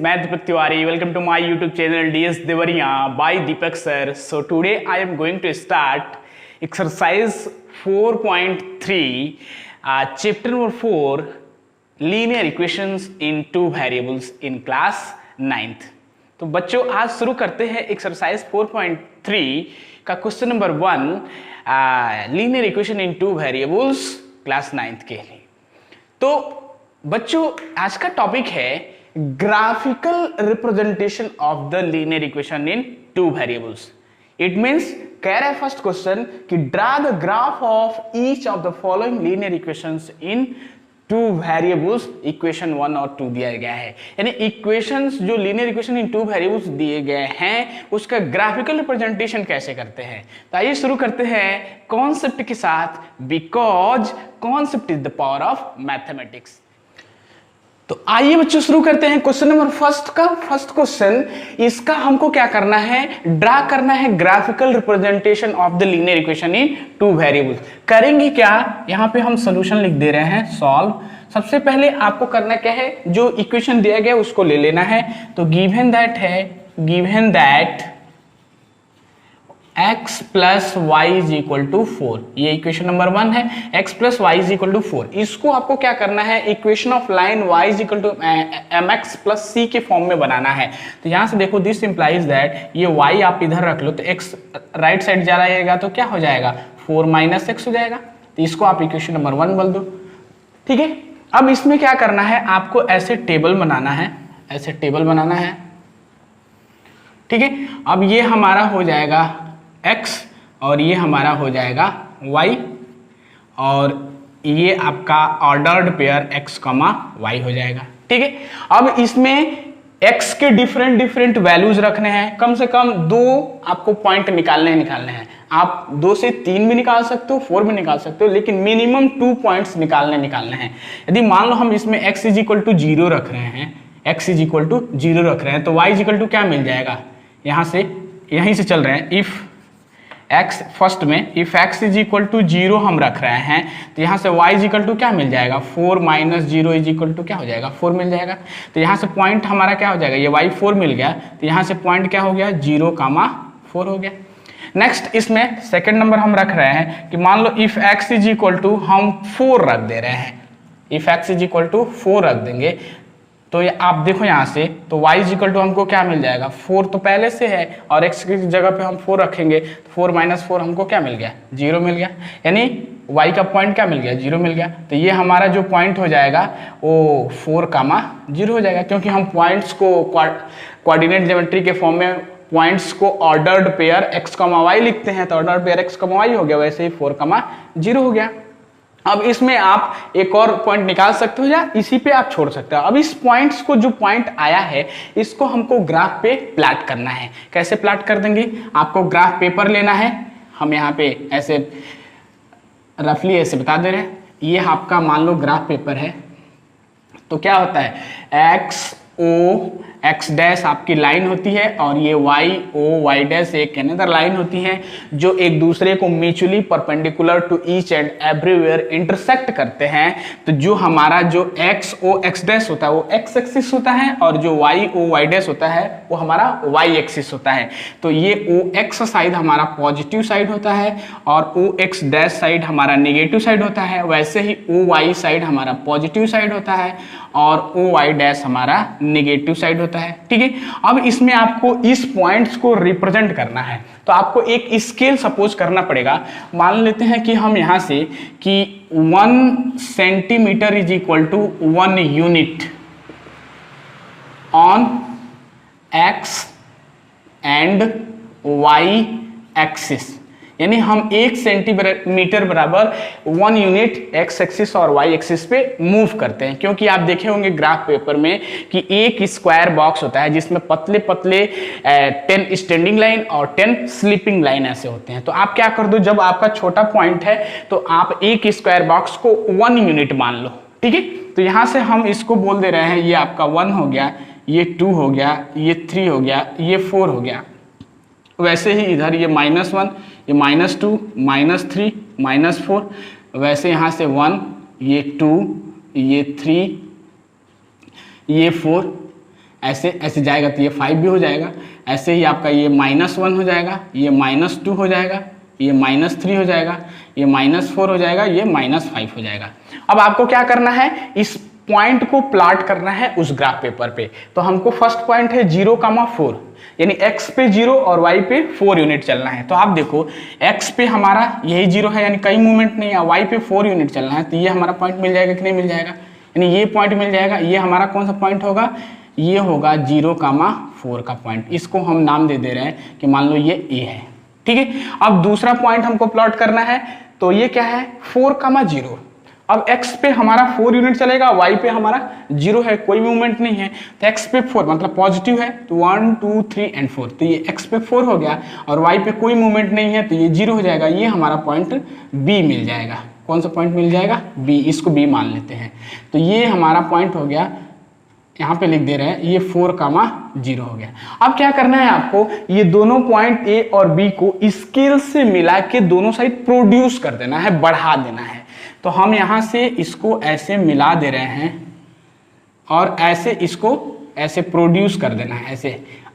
मैं Deepak Tiwari. Welcome to my YouTube channel DS Devariya by Deepak sir. So today I am going to start exercise 4.3, chapter number 4, linear equations in two variables in class 9th. तो बच्चों आज शुरू करते हैं exercise 4.3 का question number 1, linear equation इन two variables class 9th के लिए. तो बच्चों आज का टॉपिक है graphical representation of the linear equation in two variables. It means कह रहा है फर्स्ट क्वेश्चन कि draw the graph of each of the following linear equations in two variables. Equation 1 और 2 दिया गया है, यानी इक्वेशंस जो लीनियर इक्वेशन इन टू वेरिएबल्स दिए गए हैं उसका ग्राफिकल रिप्रेजेंटेशन कैसे करते हैं. तो आइए शुरू करते हैं कॉन्सेप्ट के साथ, because concept is the power of mathematics. तो आइए बच्चों शुरू करते हैं क्वेश्चन नंबर फर्स्ट क्वेश्चन. इसका हमको क्या करना है, ड्रा करना है graphical representation of the linear equation in two variables. करेंगे क्या, यहां पे हम सॉल्यूशन लिख दे रहे हैं सॉल्व. सबसे पहले आपको करना क्या है, जो इक्वेशन दिया गया उसको ले लेना है. तो given that x plus y is equal to 4, ये इक्वेशन नंबर 1 है. x plus y is equal to 4, इसको आपको क्या करना है, equation of line y is equal to mx plus c के फॉर्म में बनाना है. तो यहां से देखो दिस इंप्लाइज दैट ये y आप इधर रख लो तो x राइट साइड जा रहेगा तो क्या हो जाएगा 4 माइनस एक्स हो जाएगा. तो इसको आप इक्वेशन नंबर 1 बोल दो. ठीक है, अब इसमें क्या करना है, आपको ऐसे टेबल बनाना है. ठीक है, अब ये हमारा हो जाएगा x और ये हमारा हो जाएगा y और ये आपका ऑर्डर्ड पेयर x, y हो जाएगा. ठीक है, अब इसमें x के डिफरेंट वैल्यूज रखने हैं. कम से कम 2 आपको पॉइंट निकालने हैं. आप 2 से 3 भी निकाल सकते हो, 4 भी निकाल सकते हो, लेकिन मिनिमम 2 पॉइंट्स निकालने हैं. यदि मान लो हम इसमें x इज इक्वल टू 0 रख रहे हैं, तो y इज इक्वल टू क्या मिल जाएगा, यहीं से चल रहे हैं. If x is equal to 0 हम रख रहे हैं, तो यहाँ से y इज इक्वल टू क्या मिल जाएगा, 4 माइनस 0 इज इक्वल टू क्या हो जाएगा, 4 मिल जाएगा. तो यहाँ से पॉइंट हमारा क्या हो जाएगा, ये y 4 मिल गया, तो यहाँ से पॉइंट क्या हो गया 0, 4 हो गया. नेक्स्ट इसमें सेकंड नंबर हम रख रहे हैं कि मान लो if x is equal to हम 4 रख दे रहे हैं, if x is equal to 4 रख देंगे तो आप देखो यहाँ से, तो y इज इक्वल टू हमको क्या मिल जाएगा, 4 तो पहले से है और x की जगह पे हम 4 रखेंगे, 4 माइनस 4 हमको क्या मिल गया, 0 मिल गया. यानी y का पॉइंट क्या मिल गया, 0 मिल गया. तो ये हमारा जो पॉइंट हो जाएगा वो 4, 0 हो जाएगा, क्योंकि हम पॉइंट्स को कोऑर्डिनेट ज्योमेट्री के फॉर्म में पॉइंट्स को ऑर्डर्ड पेयर x, y लिखते हैं, तो ऑर्डर्ड पेयर x, y हो गया. वैसे ही 4, 0 हो गया. अब इसमें आप एक और पॉइंट निकाल सकते हो या इसी पे आप छोड़ सकते हो. अब इस पॉइंट्स को, जो पॉइंट आया है, इसको हमको ग्राफ पे प्लाट करना है. कैसे प्लाट कर देंगे, आपको ग्राफ पेपर लेना है. हम यहाँ पे ऐसे रफली ऐसे बता दे रहे हैं. ये आपका मान लो ग्राफ पेपर है, तो क्या होता है x डैश आपकी लाइन होती है और ये y डैश एक अनदर लाइन होती है, जो एक दूसरे को mutually perpendicular to each and everywhere intersect करते हैं. तो जो हमारा जो x डैश होता है वो x एक्सिस होता है और जो y डैश होता है वो हमारा y एक्सिस होता है. तो ये OX साइड हमारा पॉजिटिव साइड होता है और OX डैश साइड हमारा नेगेटिव साइड होता है. वैसे ही OY साइड हमारा पॉजिटिव साइड होता है और OY डैश हमारा नेगेटिव साइड होता है. ठीक है, अब इसमें आपको इस पॉइंट्स को रिप्रेजेंट करना है, तो आपको एक स्केल सपोज करना पड़ेगा. मान लेते हैं कि हम यहां से कि 1 centimetre is equal to 1 unit on x and y axis. यानी हम 1 सेंटीमीटर बराबर 1 यूनिट x एक्सिस और y एक्सिस पे मूव करते हैं. क्योंकि आप देखे होंगे ग्राफ पेपर में कि एक स्क्वायर बॉक्स होता है जिसमें पतले 10 स्टैंडिंग लाइन और 10 स्लीपिंग लाइन ऐसे होते हैं. तो आप क्या कर दो, जब आपका छोटा पॉइंट है तो आप एक स्क्वायर बॉक्स को 1 यूनिट मान लो. ठीक है, तो यहां से हम इसको बोल दे रहे हैं, ये आपका 1 हो गया, ये 2 हो गया, ये 3 हो गया, ये 4 हो गया. वैसे ही इधर ये -1, ये -2, -3, -4, वैसे यहाँ से 1, ये 2, ये 3, ये 4 ऐसे ऐसे जाएगा तो ये 5 भी हो जाएगा। ऐसे ही आपका ये -1 हो जाएगा, ये -2 हो जाएगा, ये -3 हो जाएगा, ये -4 हो जाएगा, ये -5 हो जाएगा। अब आपको क्या करना है, इस पॉइंट को प्लॉट करना है उस ग्राफ पेपर पे। तो हमको फर्स्ट पॉइंट है 0,4, यानी x पे 0 और y पे 4 यूनिट चलना है। तो आप देखो x पे हमारा यही 0 है, यानी कहीं मूवमेंट नहीं है, y पे 4 यूनिट चलना है, तो ये हमारा पॉइंट मिल जाएगा कि नहीं मिल जाएगा, यानी ये पॉइंट मिल जाएगा। ये हमारा कौन सा पॉइंट होगा, ये होगा 0,4 का पॉइंट। इसको हम नाम दे रहे हैं कि मान लो ये A है, ठीक है। अब दूसरा पॉइंट हमको प्लॉट करना है, तो ये क्या है 4,0। अब x पे हमारा 4 यूनिट चलेगा, y पे हमारा 0 है, कोई मूवमेंट नहीं है, तो x पे 4 मतलब पॉजिटिव है, तो 1 2 3 एंड 4, तो ये x पे 4 हो गया और y पे कोई मूवमेंट नहीं है, तो ये 0 हो जाएगा। ये हमारा पॉइंट B मिल जाएगा। कौन सा पॉइंट मिल जाएगा, B, इसको B मान लेते हैं। तो ये हमारा पॉइंट हो गया, यहाँ पे लिख दे रहे हैं ये 4,0 हो गया। अब क्या करना है आपको, ये दोनों पॉइंट A और B को स्केल से मिला के दोनों साइड प्रोड्यूस कर देना है, बढ़ा देना है। तो हम यहाँ से इसको ऐसे मिला दे रहे हैं और ऐसे इसको ऐसे प्रोड्यूस कर देना है, ऐसे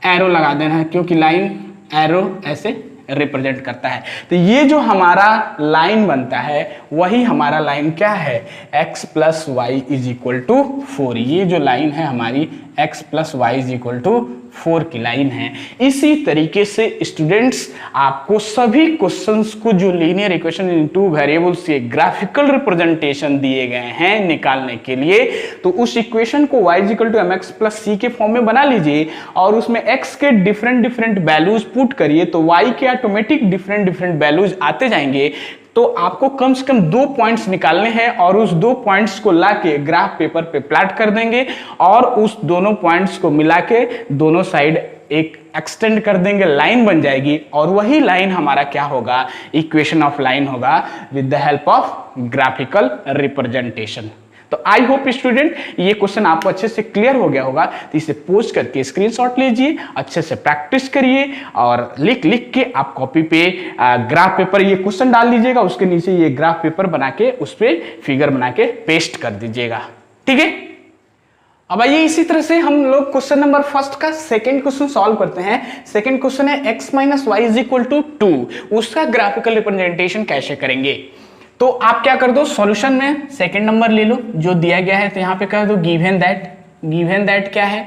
एरो लगा देना है, क्योंकि लाइन एरो ऐसे रिप्रेजेंट करता है। तो ये जो हमारा लाइन बनता है वही हमारा लाइन क्या है, x plus y is equal to 4। ये जो लाइन है हमारी x plus y is equal to 4 की लाइन है। इसी तरीके से स्टूडेंट्स आपको सभी क्वेश्चंस को जो लीनियर इक्वेशन इन टू वेरिएबल्स के ग्राफिकल रिप्रेजेंटेशन दिए गए हैं निकालने के लिए, तो उस इक्वेशन को y equal to mx plus c के फॉर्म में बना लीजिए और उसमें x के डिफरेंट वैल्यूज पुट करिए, तो y के ऑटोमेटिक डिफरेंट वैल्यूज आते जाएंगे। तो आपको कम से कम 2 पॉइंट्स निकालने हैं और उस 2 पॉइंट्स को लाके ग्राफ पेपर पे प्लॉट कर देंगे और उस दोनों पॉइंट्स को मिला के दोनों साइड एक एक्सटेंड कर देंगे, लाइन बन जाएगी और वही लाइन हमारा क्या होगा, इक्वेशन ऑफ लाइन होगा with the help of graphical representation. तो आई होप स्टूडेंट ये क्वेश्चन आपको अच्छे से क्लियर हो गया होगा। तो इसे पोस्ट करके स्क्रीनशॉट लीजिए, अच्छे से प्रैक्टिस करिए और लिख के आप कॉपी पे ग्राफ पेपर ये क्वेश्चन डाल दीजिएगा, उसके नीचे ये ग्राफ पेपर बना के उस पर फिगर बना के पेस्ट कर दीजिएगा, ठीक है। अब आइए इसी तरह से हम लोग क्वेश्चन नंबर फर्स्ट का सेकंड क्वेश्चन सॉल्व करते हैं। सेकंड क्वेश्चन है x minus y is equal to 2, उसका ग्राफिकल रिप्रेजेंटेशन कैसे करेंगे। तो आप क्या कर दो, सॉल्यूशन में सेकंड नंबर ले लो जो दिया गया है, तो यहां पे कह दो गिवन दैट क्या है,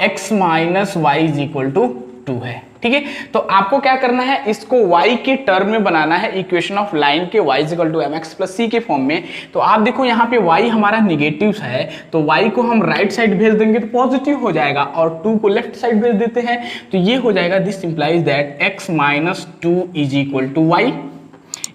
x minus y is equal to 2 है, ठीक है। तो आपको क्या करना है, इसको y के टर्म में बनाना है, इक्वेशन ऑफ लाइन के y is equal to mx plus c के फॉर्म में। तो आप देखो यहाँ पे y हमारा निगेटिव है, तो y को हम राइट साइड भेज देंगे तो पॉजिटिव हो जाएगा और 2 को लेफ्ट साइड भेज देते हैं तो ये हो जाएगा, this implies that x minus 2 is equal to y,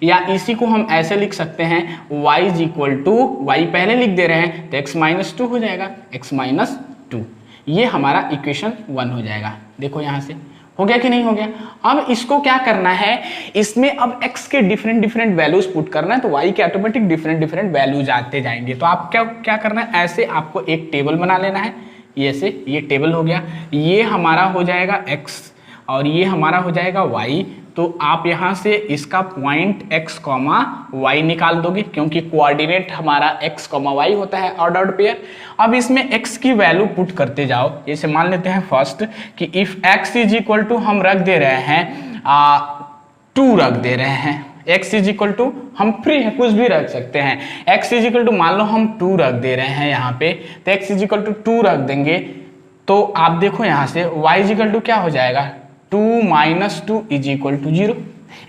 या इसी को हम ऐसे लिख सकते हैं y is equal to, y पहले लिख दे रहे हैं तो x माइनस 2 हो जाएगा, x माइनस 2, ये हमारा इक्वेशन 1 हो जाएगा। देखो यहां से हो गया कि नहीं हो गया। अब इसको क्या करना है, इसमें अब x के डिफरेंट वैल्यूज पुट करना है, तो y के ऑटोमेटिक डिफरेंट वैल्यूज आते जाएंगे। तो आप क्या करना है, ऐसे आपको एक टेबल बना लेना है, ये ऐसे ये टेबल हो गया, ये हमारा हो जाएगा x और ये हमारा हो जाएगा y। तो आप यहां से इसका पॉइंट x कॉमा y निकाल दोगे, क्योंकि कोऑर्डिनेट हमारा x कॉमा y होता है ऑर्डर्ड पेयर। अब इसमें x की वैल्यू पुट करते जाओ, जैसे मान लेते हैं फर्स्ट कि if x is equal to हम रख दे रहे हैं 2 रख दे रहे हैं, x इज इक्वल टू हम फ्री है कुछ भी रख सकते हैं, x इज इक्वल टू मान लो हम 2 रख दे रहे हैं यहाँ पे, तो x इज इक्वल टू 2 रख देंगे। तो आप देखो यहाँ से y इज इक्वल टू क्या हो जाएगा, 2 माइनस 2 इज इक्वल टू 0,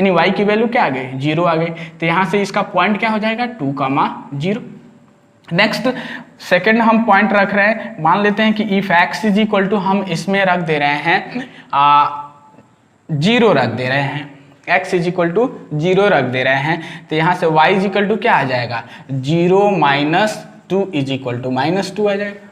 यानी y की वैल्यू क्या आ गई, 0 आ गई। तो यहाँ से इसका पॉइंट क्या हो जाएगा, 2, 0। नेक्स्ट सेकंड हम पॉइंट रख रहे हैं, मान लेते हैं कि if x is equal to हम इसमें रख दे रहे हैं 0 रख दे रहे हैं, x इज इक्वल टू 0 रख दे रहे हैं, तो यहाँ से y इज इक्वल टू क्या आ जाएगा, 0 माइनस 2 इज इक्वल टू -2 आ जाएगा।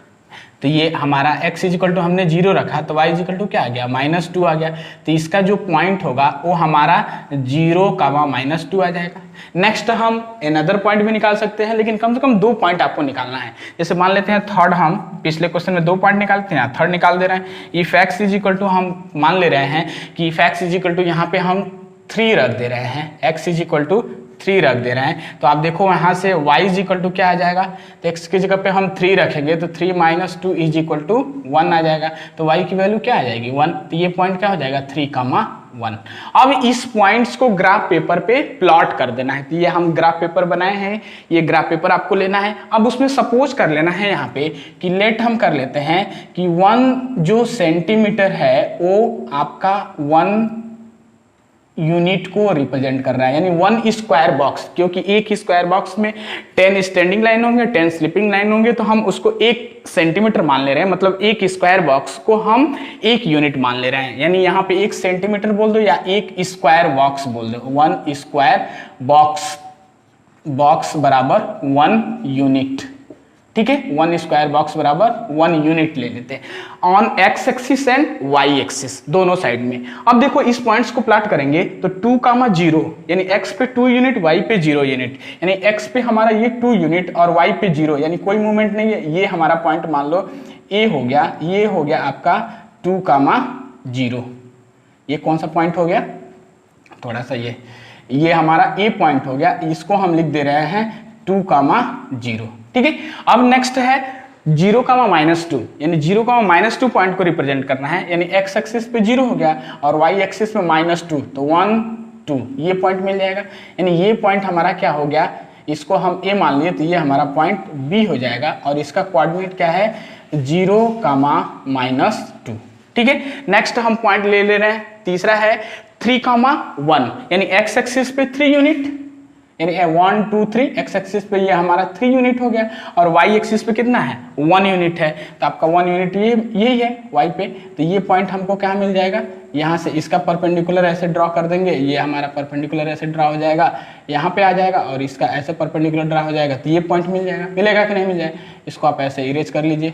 तो ये हमारा x इज इक्वल टू हमने 0 रखा तो y इज इक्वल टू क्या आ गया, -2 आ गया। तो इसका जो पॉइंट होगा वो हमारा 0, -2 आ जाएगा। नेक्स्ट हम अनदर पॉइंट भी निकाल सकते हैं, लेकिन कम से कम 2 पॉइंट आपको निकालना है। जैसे मान लेते हैं थर्ड, हम पिछले क्वेश्चन में 2 पॉइंट निकालते हैं, थर्ड निकाल दे रहे हैं। If x is equal to हम मान ले रहे हैं कि if x is equal to यहाँ पे हम 3 रख दे रहे हैं, x इज इक्वल टू 3 रख दे रहे हैं, तो आप देखो यहाँ से y इज इक्वल टू क्या आ जाएगा, तो x की जगह पे हम 3 रखेंगे तो 3 - 2 इज इक्वल टू 1 आ जाएगा, तो y की वैल्यू क्या आ जाएगी 1, तो ये पॉइंट क्या हो जाएगा 3,1। अब इस पॉइंट्स को ग्राफ पेपर पे प्लॉट कर देना है, तो ये हम ग्राफ पेपर बनाए हैं, ये ग्राफ पेपर आपको लेना है। अब उसमें सपोज कर लेना है यहाँ पे कि लेट हम कर लेते हैं कि 1 जो सेंटीमीटर है वो आपका 1 यूनिट को रिप्रेजेंट कर रहा है, यानी 1 स्क्वायर बॉक्स, क्योंकि एक स्क्वायर बॉक्स में 10 स्टैंडिंग लाइन होंगे, 10 स्लीपिंग लाइन होंगे, तो हम उसको 1 सेंटीमीटर मान ले रहे हैं, मतलब एक स्क्वायर बॉक्स को हम 1 यूनिट मान ले रहे हैं, यानी यहाँ पे 1 सेंटीमीटर बोल दो या 1 स्क्वायर बॉक्स बोल दो, 1 स्क्वायर बॉक्स बराबर 1 यूनिट, ठीक है, 1 स्क्वायर बॉक्स बराबर 1 यूनिट ले लेते हैं on x axis and y axis दोनों साइड में। अब देखो इस पॉइंट्स को प्लॉट करेंगे तो 2,0 यानी x पे 2 यूनिट, y पे 0 यूनिट, यानी x पे हमारा ये 2 यूनिट और y पे 0, यानी कोई मूवमेंट नहीं है। ये हमारा पॉइंट मान लो A हो गया, ये हो गया आपका 2,0। ये कौन सा पॉइंट हो गया, थोड़ा सा ये हमारा A पॉइंट हो गया, इसको हम लिख दे रहे हैं 2,0, ठीक है। अब नेक्स्ट है 0,-2, यानी 0,-2 पॉइंट को रिप्रेजेंट करना है, यानी x एक्सिस पे 0 हो गया और y एक्सिस पे -2, तो 1, 2 ये पॉइंट मिल जाएगा, यानी ये पॉइंट हमारा क्या हो गया, इसको हम A मान लिए तो ये हमारा पॉइंट B हो जाएगा और इसका कोऑर्डिनेट क्या है 0,-2, ठीक है। नेक्स्ट हम पॉइंट ले रहे हैं, तीसरा है 3,1, यानी x एक्सिस पे 3 यूनिट, यानी 1, 2, 3 x एक्सिस पे ये हमारा 3 यूनिट हो गया और y एक्सिस पे कितना है 1 यूनिट है, तो आपका 1 यूनिट यही है y पे, तो ये पॉइंट हमको क्या मिल जाएगा, यहाँ से इसका परपेंडिकुलर ऐसे ड्रॉ कर देंगे, ये हमारा परपेंडिकुलर ऐसे ड्रॉ हो जाएगा, यहाँ पे आ जाएगा और इसका ऐसे परपेंडिकुलर ड्रॉ हो जाएगा, तो ये पॉइंट मिल जाएगा, मिलेगा कि नहीं मिल जाएगा, इसको आप ऐसे इरेज कर लीजिए।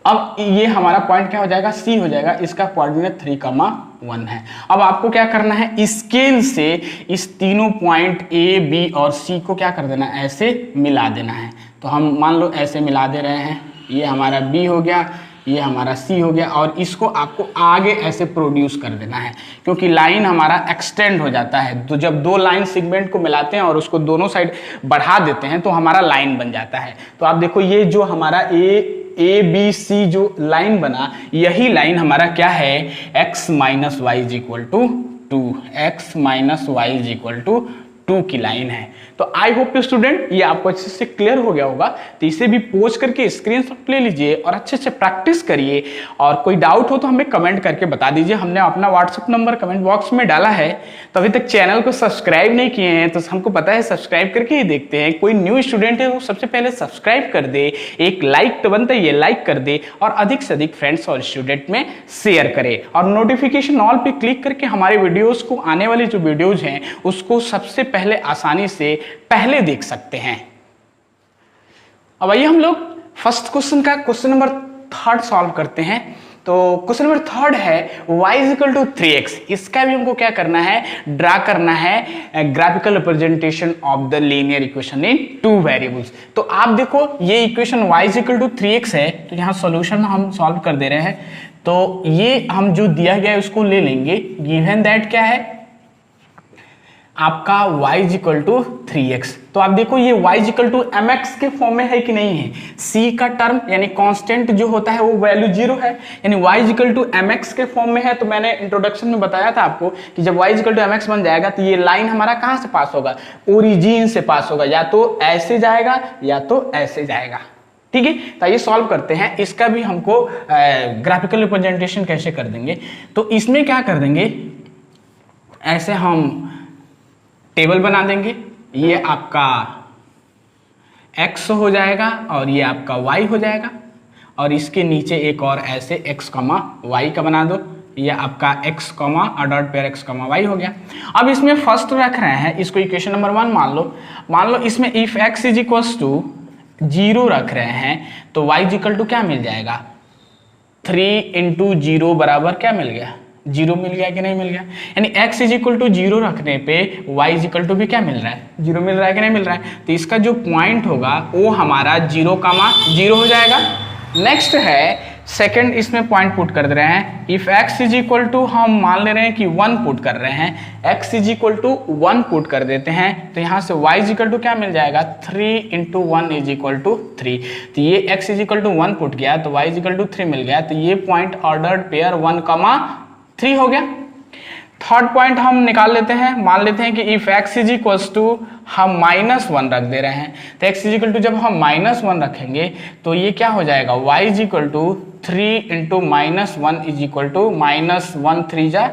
अब ये हमारा पॉइंट क्या हो जाएगा C हो जाएगा, इसका कोऑर्डिनेट 3,1 है। अब आपको क्या करना है, स्केल से इस तीनों पॉइंट A, B और C को क्या कर देना है, ऐसे मिला देना है। तो हम मान लो ऐसे मिला दे रहे हैं, ये हमारा B हो गया, ये हमारा C हो गया और इसको आपको आगे ऐसे प्रोड्यूस कर देना है, क्योंकि लाइन हमारा एक्सटेंड हो जाता है, तो जब 2 लाइन सेगमेंट को मिलाते हैं और उसको दोनों साइड बढ़ा देते हैं तो हमारा लाइन बन जाता है। तो आप देखो ये जो हमारा ए बी सी जो लाइन बना, यही लाइन हमारा क्या है x - y = 2, x - y = 2 की लाइन है। तो आई होप स्टूडेंट ये आपको अच्छे से क्लियर हो गया होगा, तो इसे भी पोज करके स्क्रीनशॉट ले लीजिए और अच्छे से प्रैक्टिस करिए, और कोई डाउट हो तो हमें कमेंट करके बता दीजिए। हमने अपना व्हाट्सएप नंबर कमेंट बॉक्स में डाला है, तो अभी तक चैनल को सब्सक्राइब नहीं किए हैं तो हमको पता है सब्सक्राइब करके ही देखते हैं। कोई न्यू स्टूडेंट है वो सबसे पहले सब्सक्राइब कर दे, एक लाइक तो बनता है, ये लाइक कर दे और अधिक से अधिक फ्रेंड्स और स्टूडेंट में शेयर करे और नोटिफिकेशन ऑल पे क्लिक करके हमारे वीडियोस को, आने वाली जो वीडियोज हैं उसको सबसे पहले आसानी से पहले देख सकते हैं। अब आइए हम लोग फर्स्ट क्वेश्चन का क्वेश्चन नंबर 3 सॉल्व करते हैं। तो क्वेश्चन नंबर 3 है y = 3x। इसका भी हमको क्या करना है, ड्रा करना है graphical representation of the linear equation in 2 variables. तो आप देखो ये इक्वेशन y = 3x है, तो यहाँ सॉल्यूशन हम सॉल्व कर दे रहे हैं। तो ये हम जो दिया गया है उसको ले लेंगे, गिवन दैट क्या है आपका y = 3x। तो आप देखो ये y = mx के फॉर्म में है कि नहीं है, c का टर्म यानी कांस्टेंट जो होता है वो वैल्यू 0 है, यानी y = mx के फॉर्म में है। तो मैंने इंट्रोडक्शन में बताया था आपको कि जब y = mx बन जाएगा तो ये लाइन हमारा कहाँ से पास होगा, ओरिजिन से पास होगा, या तो ऐसे जाएगा या तो ऐसे जाएगा, ठीक है। तो ये सॉल्व करते हैं, इसका भी हमको ग्राफिकल रिप्रेजेंटेशन कैसे कर देंगे। तो इसमें क्या कर देंगे, ऐसे हम टेबल बना देंगे, ये आपका x हो जाएगा और ये आपका y हो जाएगा, और इसके नीचे एक और ऐसे x, y का बना दो, ये आपका x, dot pair x, y हो गया। अब इसमें फर्स्ट रख रहे हैं, इसको इक्वेशन नंबर 1 मान लो इसमें इफ x = 0 रख रहे हैं तो y = क्या मिल जाएगा, 3 × 0 बराबर क्या मिल गया, 0 मिल गया कि नहीं मिल गया, यानी x = 0 रखने पे y = भी क्या मिल रहा है, 0 मिल रहा है कि नहीं मिल रहा है। तो इसका जो पॉइंट होगा वो हमारा 0, 0 हो जाएगा, नेक्स्ट है सेकंड, इसमें पॉइंट पुट कर दे रहे हैं। If x is equal to, हम मान ले रहे हैं कि 1 पुट कर रहे हैं, x is equal to 1 put कर देते हैं, तो यहाँ से y इज इक्वल टू क्या मिल जाएगा, 3 इंटू 1 इज इक्वल टू 3। तो ये x is equal to 1 put गया तो y इज इक्वल टू 3 मिल गया, तो ये पॉइंट ऑर्डर्ड पेयर 1,3 हो गया। थर्ड पॉइंट हम निकाल लेते हैं, मान लेते हैं कि if x is equals to, हम -1 रख दे रहे हैं, तो x इज इक्वल टू जब हम -1 रखेंगे तो ये क्या हो जाएगा, y is equal to 3 into -1 is equal to -1 3 जा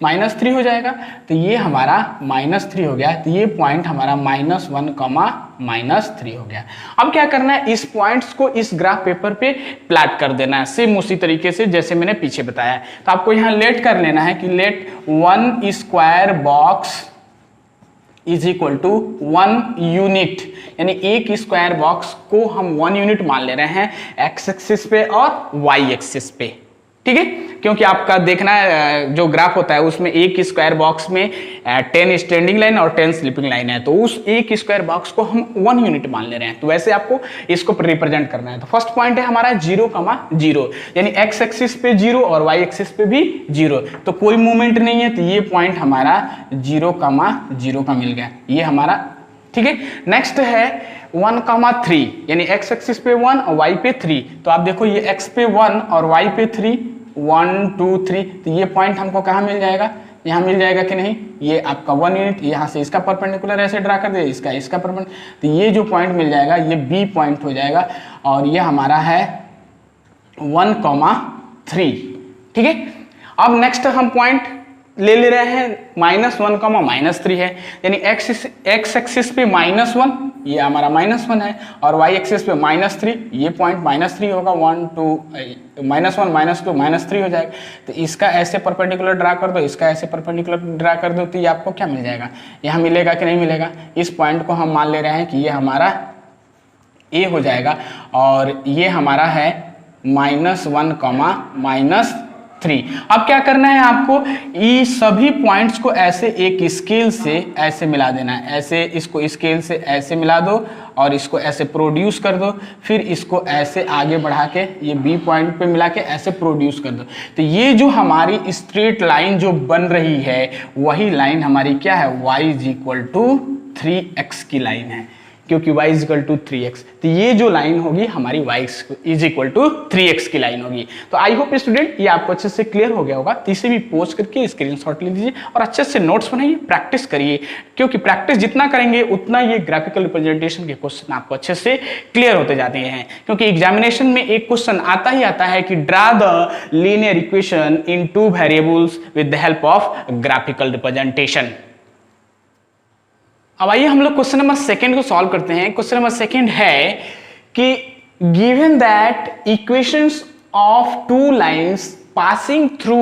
-3 हो जाएगा, तो ये हमारा -3 हो गया। तो ये पॉइंट हमारा -1,-3 हो गया। अब क्या करना है, इस पॉइंट्स को इस ग्राफ पेपर पे प्लॉट कर देना है, सेम उसी तरीके से जैसे मैंने पीछे बताया। तो आपको यहाँ लेट कर लेना है कि let 1 square box is equal to 1 unit, यानी एक स्क्वायर बॉक्स को हम 1 यूनिट मान ले रहे हैं एक्स एक्सिस पे और वाई एक्सिस पे, ठीक है। क्योंकि आपका देखना है जो ग्राफ होता है उसमें एक स्क्वायर बॉक्स में 10 स्टैंडिंग लाइन और 10 स्लीपिंग लाइन है, तो उस एक स्क्वायर बॉक्स को हम 1 यूनिट मान ले रहे हैं, तो वैसे आपको इसको रिप्रेजेंट करना है। तो फर्स्ट पॉइंट है हमारा 0,0, यानी एक्स एक्सिस पे 0 और वाई एक्सिस पे भी 0, तो कोई मूवमेंट नहीं है, तो ये पॉइंट हमारा 0,0 का मिल गया, ये हमारा, ठीक है। नेक्स्ट है 1,3, यानी एक्स एक्सिस पे 1 और वाई पे 3, तो आप देखो ये एक्स पे 1 और वाई पे 3, 1 2 3, तो ये पॉइंट हमको कहाँ मिल जाएगा, यहाँ मिल जाएगा कि नहीं, ये आपका 1 यूनिट, यहाँ से इसका परपेंडिकुलर ऐसे ड्रा कर दे, इसका परपेंडिकुलर, तो ये जो पॉइंट मिल जाएगा ये बी पॉइंट हो जाएगा, और ये हमारा है 1,3, ठीक है। अब नेक्स्ट हम पॉइंट ले रहे हैं -1,-3 है, यानी एक्स एक्सिस पे -1, ये हमारा -1 है, और y एक्सिस पे -3, ये पॉइंट -3 होगा, 1 2 -1 -2 -3 हो जाएगा। तो इसका ऐसे परपेंडिकुलर ड्रा कर दो, इसका ऐसे परपेंडिकुलर ड्रा कर दो, तो ये आपको क्या मिल जाएगा, यहाँ मिलेगा कि नहीं मिलेगा। इस पॉइंट को हम मान ले रहे हैं कि ये हमारा a हो जाएगा, और ये हमारा है -1,-3। अब क्या करना है आपको, ये सभी पॉइंट्स को ऐसे एक स्केल से ऐसे मिला देना है, ऐसे इसको स्केल से ऐसे मिला दो और इसको ऐसे प्रोड्यूस कर दो, फिर इसको ऐसे आगे बढ़ा के ये बी पॉइंट पे मिला के ऐसे प्रोड्यूस कर दो। तो ये जो हमारी स्ट्रेट लाइन जो बन रही है वही लाइन हमारी क्या है, y is equal to 3x की लाइन है, क्योंकि y is equal to 3x, तो ये जो लाइन होगी हमारी y is equal to 3x की लाइन होगी। तो आई होप स्टूडेंट ये आपको अच्छे से क्लियर हो गया होगा। तो इसे भी पोस्ट करके स्क्रीनशॉट ले लीजिए और अच्छे से नोट्स बनाइए, प्रैक्टिस करिए, क्योंकि प्रैक्टिस जितना करेंगे उतना ये ग्राफिकल रिप्रेजेंटेशन के क्वेश्चन आपको अच्छे से क्लियर होते जाते हैं। क्योंकि एग्जामिनेशन में एक क्वेश्चन आता ही आता है कि draw the linear equation in 2 variables with the help of graphical representation. अब आइए हम लोग क्वेश्चन नंबर 2 को सॉल्व करते हैं। क्वेश्चन नंबर 2 है कि given that equations of 2 lines passing through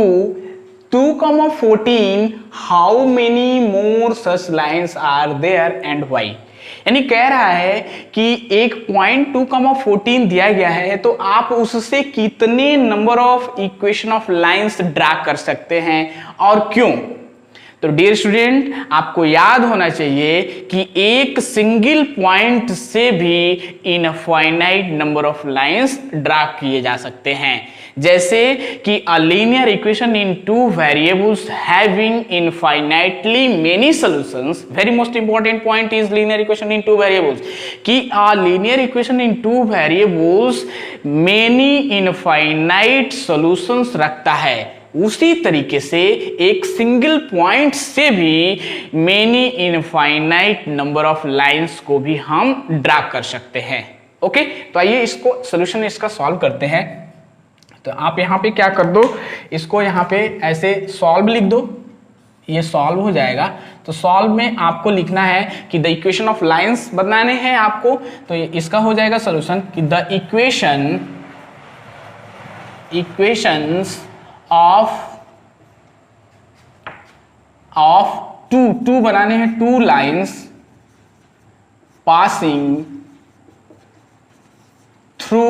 2,14 how many more such lines are there and why. यानी कह रहा है कि एक पॉइंट 2,14 दिया गया है, तो आप उससे कितने number of equation of lines draw कर सकते हैं और क्यों। तो डियर स्टूडेंट आपको याद होना चाहिए कि एक सिंगल पॉइंट से भी infinite number of lines draw किए जा सकते हैं, जैसे कि a linear equation in 2 variables having infinitely many solutions. Very most important point is linear equation in 2 variables, कि a linear equation in 2 variables many infinite solutions रखता है। उसी तरीके से एक सिंगल पॉइंट से भी many infinite number of lines को भी हम ड्रा कर सकते हैं। ओके, तो आइए इसको सॉल्यूशन इसका सॉल्व करते हैं। तो आप यहां पे क्या कर दो, इसको यहां पे ऐसे सॉल्व लिख दो, ये सॉल्व हो जाएगा। तो सॉल्व में आपको लिखना है कि द इक्वेशन ऑफ लाइंस बनाने हैं आपको, तो इसका हो जाएगा सॉल्यूशन कि द इक्वेशंस ऑफ टू बनाने हैं 2 लाइंस पासिंग थ्रू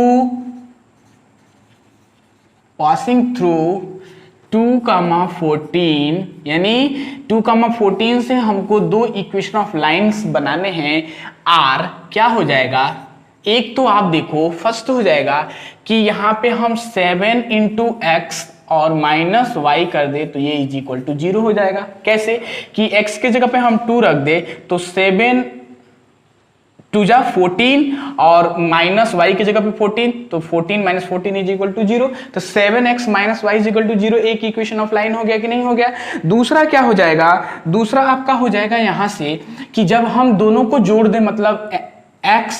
2,14, यानी 2,14 से हमको 2 इक्वेशन ऑफ लाइंस बनाने हैं। आर क्या हो जाएगा, एक तो आप देखो फर्स्ट हो जाएगा कि यहाँ पे हम 7 इंटू एक्स और माइनस वाई कर दे तो ये इज इक्वल टू 0 हो जाएगा। कैसे कि x के जगह पे हम 2 रख दे तो 7 2 जा 14 और माइनस वाई की जगह पे 14 तो 14 माइनस 14 इज इक्वल टू 0। तो 7x minus y is equal to 0 एक इक्वेशन ऑफ लाइन हो गया कि नहीं हो गया। दूसरा क्या हो जाएगा, दूसरा आपका हो जाएगा यहां से कि जब हम दोनों को जोड़ दें मतलब x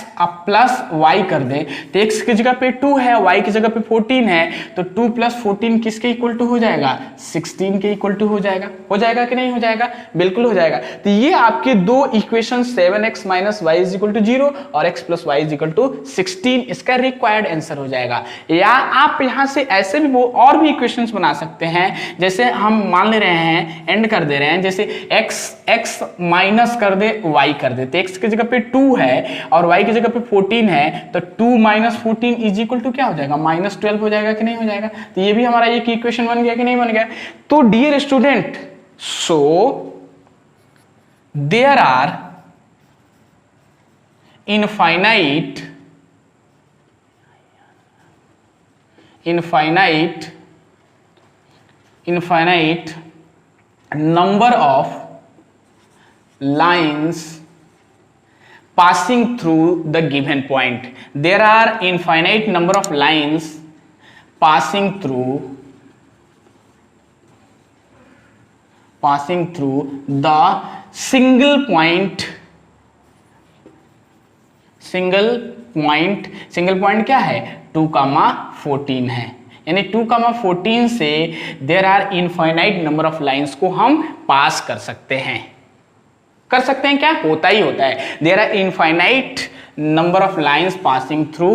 प्लस y कर दे तो x की जगह पे 2 है y की जगह पे 14 है तो 2 प्लस 14 किसके इक्वल टू हो जाएगा, 16 के इक्वल टू हो जाएगा कि नहीं हो जाएगा, बिल्कुल हो जाएगा। तो ये आपके दो equation 7x minus y is equal to 0 और x plus y is equal to 16 इसका रिक्वायर्ड आंसर हो जाएगा। या आप यहां से ऐसे भी वो और भी इक्वेशंस बना सकते हैं, जैसे हम मान ले रहे हैं एंड कर दे रहे हैं, जैसे x माइनस कर दे y कर दे तो x की जगह पे 2 है और y की जगह पे 14 है तो 2 माइनस 14 इज इक्वल टू क्या हो जाएगा, माइनस 12 हो जाएगा कि नहीं हो जाएगा। तो ये भी हमारा एक इक्वेशन बन गया कि नहीं बन गया। तो dear student, so there are infinite number of lines passing through the given point. There are infinite number of lines passing through the single point क्या है 2,14 है, यानी 2,14 से there are infinite number of lines को हम पास कर सकते हैं क्या होता ही होता है। There are infinite number of lines passing through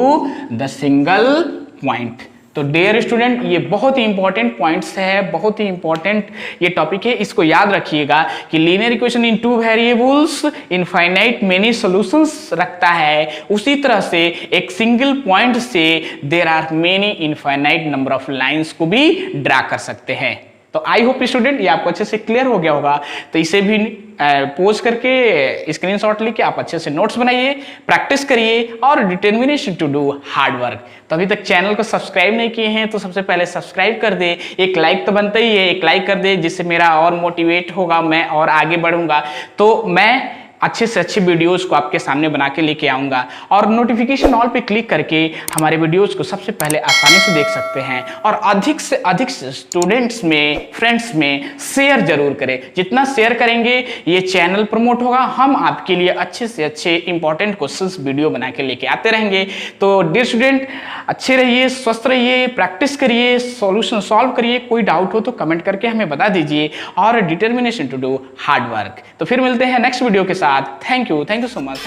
the single point. तो डियर स्टूडेंट, ये बहुत ही इंपॉर्टेंट पॉइंट्स है, बहुत ही इंपॉर्टेंट ये टॉपिक है, इसको याद रखिएगा कि linear equation in 2 variables infinite many solutions रखता है, उसी तरह से एक सिंगल पॉइंट से there are many infinite number of lines को भी ड्रा कर सकते हैं। तो आई होप स्टूडेंट ये आपको अच्छे से क्लियर हो गया होगा। तो इसे भी पोज करके स्क्रीनशॉट लेके आप अच्छे से नोट्स बनाइए, प्रैक्टिस करिए और determination to do hard work. तो अभी तक चैनल को सब्सक्राइब नहीं किए हैं तो सबसे पहले सब्सक्राइब कर दे, एक लाइक तो बनता ही है, एक लाइक कर दे जिससे मेरा और मोटिवेट होगा, मैं और आगे बढ़ूंगा, तो मैं अच्छे से अच्छे वीडियोस को आपके सामने बना के लेके आऊंगा। और नोटिफिकेशन ऑल पे क्लिक करके हमारे वीडियोस को सबसे पहले आसानी से देख सकते हैं और अधिक से अधिक स्टूडेंट्स में, फ्रेंड्स में शेयर जरूर करें। जितना शेयर करेंगे ये चैनल प्रमोट होगा, हम आपके लिए अच्छे से अच्छे इंपॉर्टेंट क्वेश्चंस वीडियो बना के लेके आते रहेंगे। तो डियर स्टूडेंट, अच्छे रहिए, स्वस्थ रहिए, प्रैक्टिस करिए, सॉल्यूशन सॉल्व करिए। कोई डाउट हो तो कमेंट करके हमें बता दीजिए और determination to do hard work. तो फिर मिलते हैं नेक्स्ट वीडियो के साथ। Thank you so much.